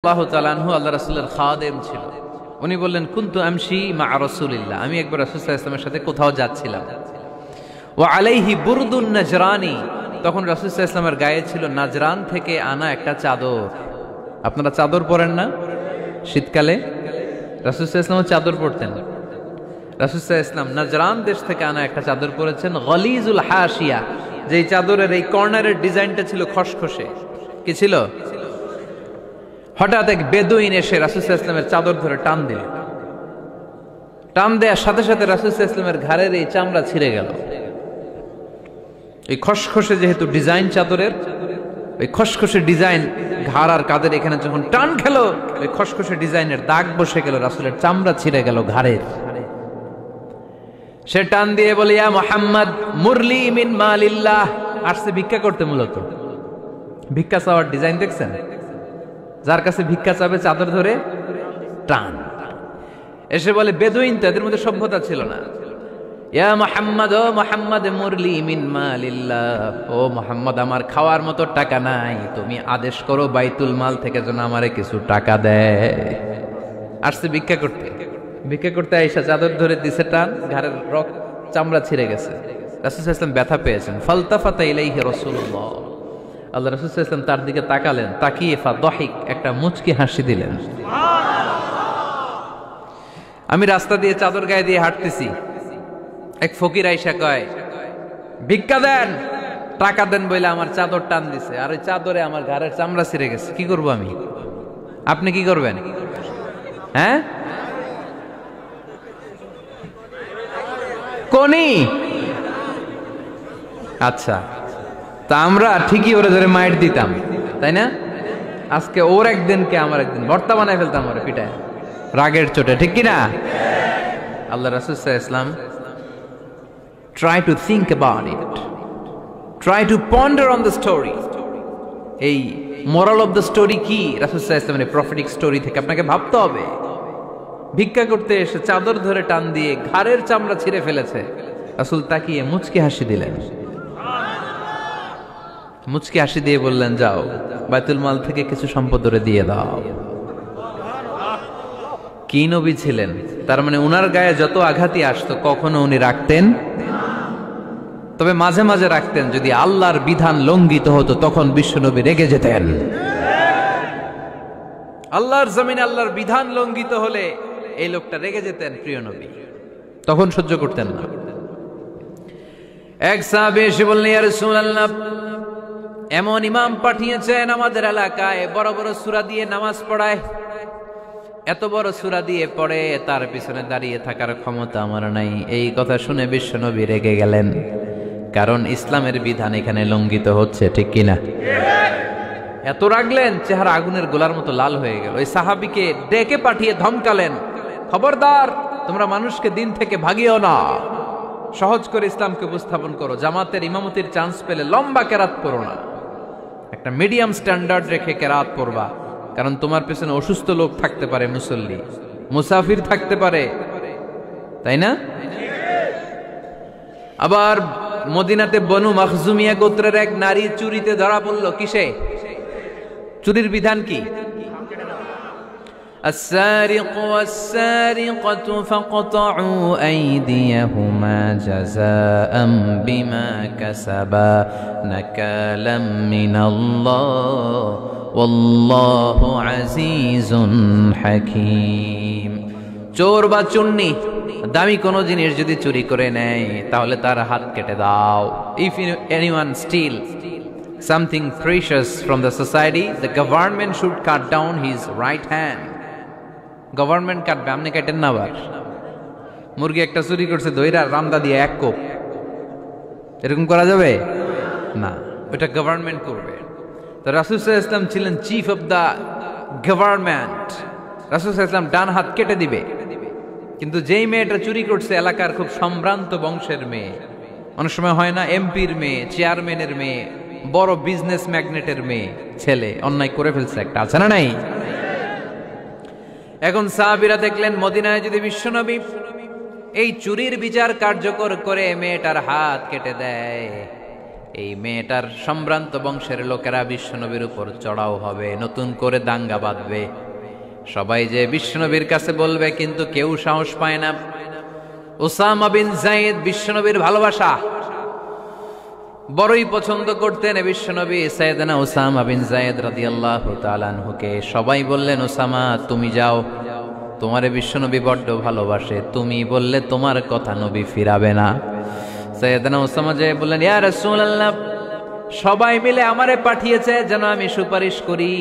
আল্লাহু তাআলা আনহু আল্লাহ রাসূলের খাদেম ছিল। উনি বললেন, কুনতু আমশি মা রাসূলিল্লাহ, আমি একবার রাসূল সাল্লাল্লাহু আলাইহি ওয়াসাল্লামের সাথে কোথাও যাচ্ছিলাম। ওয়া আলাইহি বুরদুন নাজরানি, তখন রাসূল সাল্লাল্লাহু আলাইহি ওয়াসাল্লামের গায়ে ছিল নাজরান থেকে আনা একটা চাদর। আপনারা চাদর পরেন না? শীতকালে রাসূল সাল্লাল্লাহু আলাইহি ওয়াসাল্লাম চাদর পরতেন। রাসূল সাল্লাল্লাহু আলাইহি ওয়াসাল্লাম নাজরান দেশ থেকে আনা একটা চাদর পরেছেন, গলিজুল হাশিয়া, যেই চাদরের এই কর্নারের ডিজাইনটা ছিল খসখসে। কি ছিল? হঠাৎ এক বেদুইন এসে রাসূল সাল্লাল্লাহু আলাইহি ওয়াসাল্লামের চাদর ধরে টান দিল। টান দেওয়ার সাথে সাথে রাসূল সাল্লাল্লাহু আলাইহি ওয়াসাল্লামের ঘাড়ের এই চামড়া ছিঁড়ে গেল। এই খসখসে যেহেতু ডিজাইন চাদরের, ওই খসখসে ডিজাইন ঘাড় আর কাঁধের এখানে যখন টান খেলো, ওই খসখসে ডিজাইনের দাগ বসে গেল, রাসূলের চামড়া ছিঁড়ে গেল ঘাড়ের। সে টান দিয়ে বলে, ইয়া মুহাম্মদ মুরলি মিন মালিল্লাহ। আসছে ভিক্ষা করতে, মূলত ভিক্ষা চাওয়ার ডিজাইন দেখছেন? যার কাছে ভিক্ষা চাবে চাদর ধরে টান। এসে বলে, বেদুইন তো, এদের মধ্যে সভ্যতা ছিল না। ইয়া মুহাম্মদ, ও মুহাম্মদ মুরলি মিন মালিল্লাহ, ও মুহাম্মদ আমার খাওয়ার মতো টাকা নাই, তুমি আদেশ করো বাইতুল মাল থেকে যেন আমারে কিছু টাকা দেয়। আসছে ভিক্ষা করতে। ভিক্ষা করতে আইসা চাদর ধরে দিছে টান, ঘাড়ের রক্ত চামড়া ছিঁড়ে গেছে। রাসূল সাল্লাল্লাহু আলাইহি ওয়াসাল্লাম ব্যথা পেয়েছেন। ফালতাফাতা ইলাইহি রাসূলুল্লাহ, আল্লাহ রাসূল সাল্লাল্লাহু আলাইহি ওয়াসাল্লাম তার দিকে তাকালেন, তাকিয়ে ফাদহিক, একটা মুচকি হাসি দিলেন। আমি রাস্তা দিয়ে চাদর গায়ে দিয়ে হাঁটতেছি, এক ফকির আইসা কয়, ভিক্ষা দেন, টাকা দেন বলে আমার চাদর টান দিছে, আর ওই চাদরে আমার ঘাড়ের চামড়া ছিঁড়ে গেছে। কি করব আমি? আপনি কি করবেন? হ্যাঁ, কোনি? আচ্ছা, তা আমরা ঠিকই ওরে ধরে মাইর দিতাম, তাই না? আজকে ওর একদিনকে আমার একদিন ভর্তা বানায় ফেলতাম ওরে পিটায়, রাগের চোটে, ঠিক কিনা? আল্লাহ রাসূল সাল্লাল্লাহু আলাইহি ওয়াসাল্লাম try to think about it, try to ponder on the story. এই moral of the story কি? রাসূল সাল্লাল্লাহু আলাইহি ওয়াসাল্লামের প্রফেটিক স্টোরি থেকে আপনাকে ভাবতে হবে। ভিক্ষা করতে এসে চাদর ধরে টান দিয়ে ঘাড়ের চামড়া ছিঁড়ে ফেলেছে, রাসূল তাকিয়ে মুচকি হাসি দিলেন। মুচকি হাসি দিয়ে বললেন, যাও বাইতুল মাল থেকে কিছু সম্পদ ওরে দিয়ে দাও। কি নবী ছিলেন! তার মানে উনার গায়ে যত আঘাতই আসতো কখনো উনি রাখতেন, তবে মাঝে মাঝে রাখতেন। যদি আল্লাহর বিধান লঙ্ঘিত হতো তখন বিশ্বনবী রেগে যেতেন। আল্লাহর জমিনে আল্লাহর বিধান লঙ্ঘিত হলে এই লোকটা রেগে যেতেন, প্রিয় নবী, তখন সহ্য করতেন না। এক সাহাবী এসে বললেন, ইয়া রাসূলুল্লাহ, এমন ইমাম পাঠিয়েছেন আমাদের এলাকায়, বড় বড় সূরা দিয়ে নামাজ পড়ায়, এত বড় সূরা দিয়ে পড়ে, তার পিছনে দাঁড়িয়ে থাকার ক্ষমতা আমার নাই। এই কথা শুনে বিশ্বনবী রেগে গেলেন, কারণ ইসলামের বিধান এখানে লঙ্ঘিত হচ্ছে, ঠিক কিনা? এত রাগলেন, চেহারা আগুনের গোলার মতো লাল হয়ে গেল। ওই সাহাবীকে ডেকে পাঠিয়ে ধমকালেন, খবরদার, তোমরা মানুষকে দিন থেকে ভাগিও না, সহজ করে ইসলামকে উপস্থাপন করো। জামাতের ইমামতির চান্স পেলে লম্বা কেরাত পড়ো না, একটা মিডিয়াম স্ট্যান্ডার্ড রেখে কেরাত পড়বা, কারণ তোমার পেছনে অসুস্থ লোক থাকতে পারে, মুসল্লি, মুসাফির থাকতে পারে, তাই না? আবার মদিনাতে বনু মাখজুমিয়া গোত্রের এক নারী চুরিতে ধরা পড়ল। কিসে? চুরির বিধান কি? السارق والسارقة فاقطعوا أيديهما جزاء بما كسبا نكالا من الله والله عزيز حكيم। চোর বা চুন্নি দামি কোন জিনিস যদি চুরি করে নেয় তাহলে তার হাত কেটে দাও। If anyone steal something precious from the society, the government should cut down his right hand. Government কাটবে, আপনি কাটেন না। আবার মুরগি একটা চুরি করছে, দইরা রামদা দিয়ে এক কোপ, এরকম করা যাবে না, ওটা গভর্নমেন্ট করবে। তো রাসূল সাল্লাল্লাহু আলাইহি ওয়াসাল্লাম ছিলেন চিফ অফ দা গভর্নমেন্ট, রাসূল সাল্লাল্লাহু আলাইহি ওয়াসাল্লাম ডান হাত কেটে দিবে। কিন্তু যেই মেয়েটা চুরি করছে এলাকার খুব সম্ভ্রান্ত বংশের মেয়ে, অনেক সময় হয় না, এমপির মেয়ে, চেয়ারম্যানের মেয়ে, বড় বিজনেস ম্যাগনেটের মেয়ে, ছেলে অন্যায় করে ফেলছে একটা, আছে না নাই? এখন সাহাবীরা দেখলেন, মদিনায় যদি বিশ্বনবী এই চুরির বিচার কার্যকর করে মেয়েটার হাত কেটে দেয়, এই মেয়েটার সম্ভ্রান্ত বংশের লোকেরা বিশ্বনবীর উপর চড়াও হবে, নতুন করে দাঙ্গা বাঁধবে। সবাই যে বিশ্বনবীর কাছে বলবে, কিন্তু কেউ সাহস পায় না। উসামা বিন যায়েদ বিশ্বনবীর ভালোবাসা বড়ই পছন্দ করতেন বিশ্বনবী। সাইয়েদনা উসামা বিন যায়েদ রাদিয়াল্লাহু তাআলা আনহুকে সবাই বললেন, উসামা তুমি যাও, তোমারে বিশ্বনবী বড্ড ভালোবাসে, তুমি বললে তোমার কথা নবী ফিরাবে না। সাইয়েদনা উসামা যে বললেন, ইয়া রাসূলুল্লাহ, সবাই মিলে আমারে পাঠিয়েছে যেন আমি সুপারিশ করি।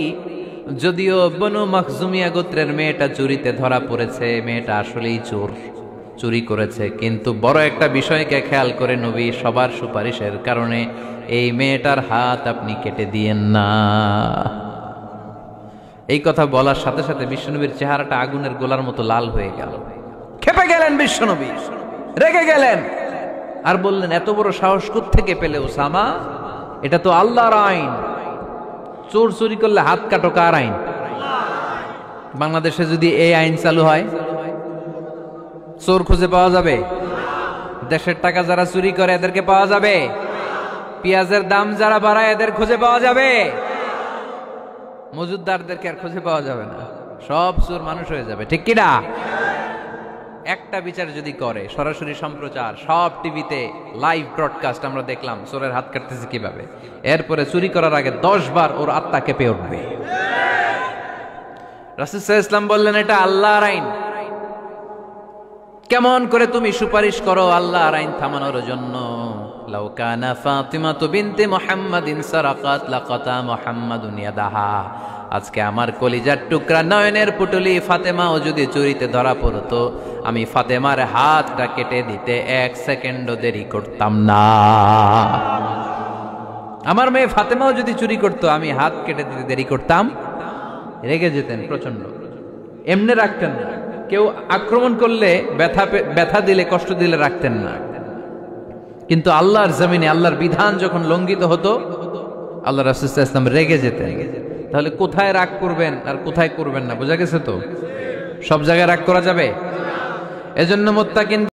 যদিও বনু মাখজুমিয়া গোত্রের মেয়েটা চুরিতে ধরা পড়েছে, মেয়েটা আসলেই চোর, চুরি করেছে, কিন্তু বড় একটা বিষয়কে খেয়াল করে নবী সবার সুপারিশের কারণে এই মেয়েটার হাত আপনি কেটে দিয়েন না। এই কথা বলার সাথে সাথে বিশ্বনবীর চেহারাটা আগুনের গোলার মতো লাল হয়ে গেল। ক্ষেপে গেলেন বিশ্বনবী, রেগে গেলেন, আর বললেন, এত বড় সাহস কোত্থেকে পেলে উসামা? এটা তো আল্লাহর আইন, চোর চুরি করলে হাত কাটো কার আইন? বাংলাদেশে যদি এই আইন চালু হয়, চোর খুঁজে পাওয়া যাবে? দেশের টাকা যারা চুরি করে এদেরকে পাওয়া যাবে? পেঁয়াজের দাম যারা বাড়ায় এদের খুঁজে পাওয়া যাবে? মজুদদারদেরকে আর খুঁজে পাওয়া যাবে না, সব চোর মানুষ হয়ে যাবে, ঠিক কিনা? একটা বিচার যদি করে, সরাসরি সম্প্রচার, সব টিভিতে লাইভ ব্রডকাস্ট আমরা দেখলাম চোরের হাত কাটতেছে কিভাবে, এরপরে চুরি করার আগে 10 বার ওর আত্মা কেঁপে উঠবে। রাসূল সাল্লাল্লাহু আলাইহি ওয়াসাল্লাম বললেন, এটা আল্লাহর আইন। কেমন করে তুমি সুপারিশ করো আল্লাহর আইন থামানোর জন্য? লাউ কানা ফাতিমাতু বিনতে মুহাম্মাদিন সারাকাত লাকাতা মুহাম্মাদুন ইয়াদাহা। আজকে আমার কলিজার টুকরা নয়নের পুটুলি ফাতেমাও যদি চুরিতে ধরা পড়তো, আমি ফাতেমার হাতটা কেটে দিতে 1 সেকেন্ডও দেরি করতাম না। আমার মেয়ে ফাতেমাও যদি চুরি করতো, আমি হাত কেটে দিতে দেরি করতাম। রেগে যেতেন প্রচন্ড, এমনি রাখতেন না। কেউ আক্রমণ করলে, ব্যথা দিলে, কষ্ট দিলে রাখতেন না। কিন্তু আল্লাহর জমিনে আল্লাহর বিধান যখন লঙ্ঘিত হতো, আল্লাহ রাসূল সাল্লাল্লাহু আলাইহি ওয়াসাল্লাম রেগে যেতেন। তাহলে কোথায় রাগ করবেন আর কোথায় করবেন না বোঝা গেছে তো? সব জায়গায় রাগ করা যাবে? এজন্য মুত্তাকিন